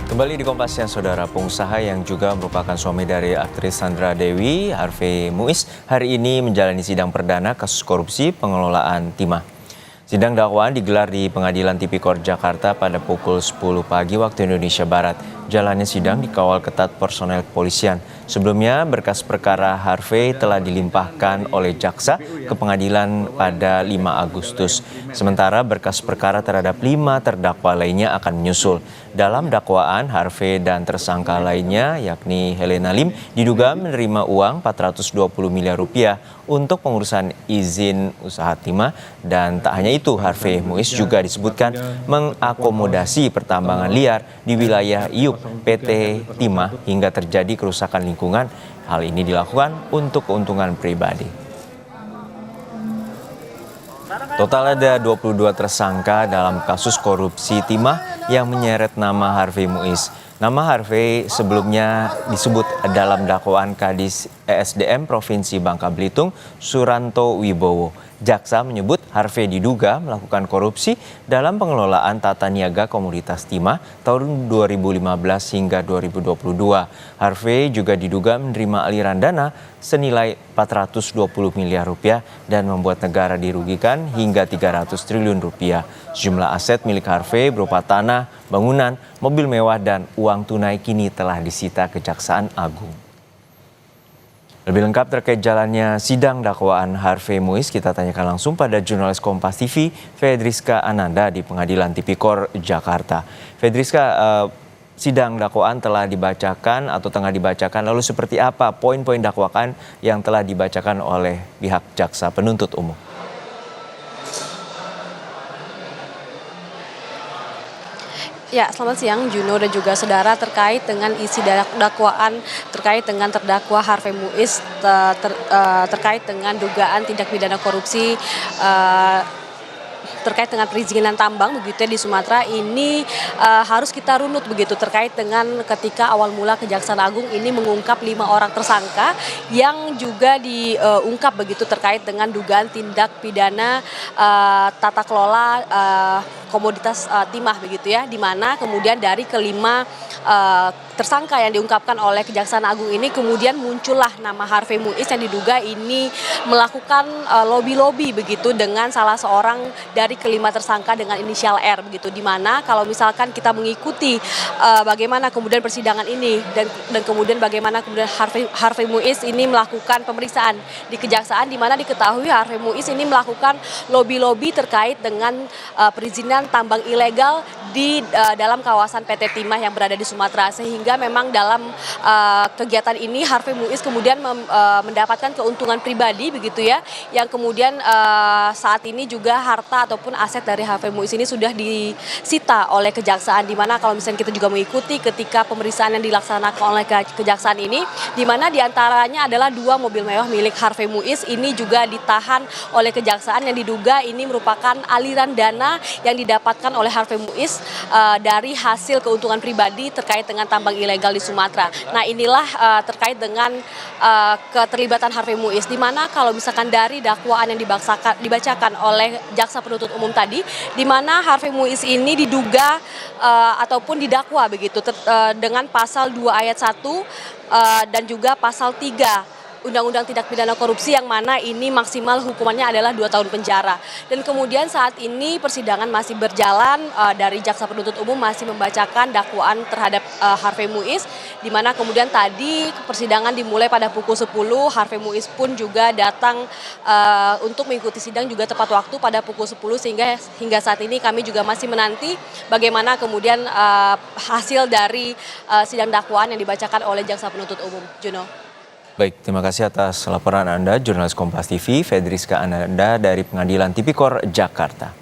Kembali di Kompas Siang, Saudara. Pengusaha yang juga merupakan suami dari aktris Sandra Dewi, Harvey Muiz, hari ini menjalani sidang perdana kasus korupsi pengelolaan timah. Sidang dakwaan digelar di Pengadilan Tipikor Jakarta pada pukul 10 pagi waktu Indonesia Barat. Jalannya sidang dikawal ketat personel kepolisian. Sebelumnya, berkas perkara Harvey telah dilimpahkan oleh jaksa ke pengadilan pada 5 Agustus. Sementara berkas perkara terhadap 5 terdakwa lainnya akan menyusul. Dalam dakwaan, Harvey dan tersangka lainnya, yakni Helena Lim, diduga menerima uang 420 miliar rupiah untuk pengurusan izin usaha timah. Dan tak hanya itu, Harvey Muiz juga disebutkan mengakomodasi pertambangan liar di wilayah IUP PT Timah hingga terjadi kerusakan lingkungan. Hal ini dilakukan untuk keuntungan pribadi. Total ada 22 tersangka dalam kasus korupsi timah yang menyeret nama Harvey Muiz. Nama Harvey sebelumnya disebut dalam dakwaan Kadis ESDM Provinsi Bangka Belitung, Suranto Wibowo. Jaksa menyebut Harvey diduga melakukan korupsi dalam pengelolaan tata niaga komoditas timah tahun 2015 hingga 2022. Harvey juga diduga menerima aliran dana senilai 420 miliar rupiah dan membuat negara dirugikan hingga 300 triliun rupiah. Sejumlah aset milik Harvey berupa tanah, bangunan, mobil mewah, dan uang tunai kini telah disita Kejaksaan Agung. Lebih lengkap terkait jalannya sidang dakwaan Harvey Muiz, kita tanyakan langsung pada jurnalis Kompas TV, Fedriska Ananda di Pengadilan Tipikor Jakarta. Fedriska, sidang dakwaan telah dibacakan atau tengah dibacakan, lalu seperti apa poin-poin dakwaan yang telah dibacakan oleh pihak jaksa penuntut umum? Ya, selamat siang Juno dan juga saudara. Terkait dengan isi dakwaan terkait dengan terdakwa Harvey Muiz terkait dengan dugaan tindak pidana korupsi terkait dengan perizinan tambang begitu ya di Sumatera ini harus kita runut begitu terkait dengan ketika awal mula Kejaksaan Agung ini mengungkap 5 orang tersangka yang juga diungkap begitu terkait dengan dugaan tindak pidana tata kelola komoditas timah begitu ya, di mana kemudian dari kelima tersangka yang diungkapkan oleh Kejaksaan Agung ini kemudian muncullah nama Harvey Muiz yang diduga ini melakukan lobby-lobby begitu dengan salah seorang dari kelima tersangka dengan inisial R begitu, di mana kalau misalkan kita mengikuti bagaimana kemudian persidangan ini dan kemudian bagaimana kemudian Harvey Muiz ini melakukan pemeriksaan di Kejaksaan, di mana diketahui Harvey Muiz ini melakukan lobby-lobby terkait dengan perizinan tambang ilegal di dalam kawasan PT Timah yang berada di Sumatera, sehingga memang dalam kegiatan ini Harvey Muiz kemudian mendapatkan keuntungan pribadi begitu ya, yang kemudian saat ini juga harta ataupun aset dari Harvey Muiz ini sudah disita oleh Kejaksaan, di mana kalau misalnya kita juga mengikuti ketika pemeriksaan yang dilaksanakan oleh Kejaksaan ini, di mana diantaranya adalah 2 mobil mewah milik Harvey Muiz ini juga ditahan oleh Kejaksaan yang diduga ini merupakan aliran dana yang didapatkan oleh Harvey Muiz dari hasil keuntungan pribadi terkait dengan tambang ilegal di Sumatera. Nah, inilah terkait dengan keterlibatan Harvey Muiz, di mana kalau misalkan dari dakwaan yang dibacakan oleh jaksa penuntut umum tadi, di mana Harvey Muiz ini diduga ataupun didakwa begitu dengan pasal 2 ayat 1 dan juga pasal 3 Undang-Undang Tindak Pidana Korupsi, yang mana ini maksimal hukumannya adalah 2 tahun penjara. Dan kemudian saat ini persidangan masih berjalan, dari jaksa penuntut umum masih membacakan dakwaan terhadap Harvey Muiz, di mana kemudian tadi persidangan dimulai pada pukul 10, Harvey Muiz pun juga datang untuk mengikuti sidang juga tepat waktu pada pukul 10, sehingga hingga saat ini kami juga masih menanti bagaimana kemudian hasil dari sidang dakwaan yang dibacakan oleh jaksa penuntut umum. Juno. Baik, terima kasih atas laporan Anda, jurnalis Kompas TV, Fedriska Ananda dari Pengadilan Tipikor Jakarta.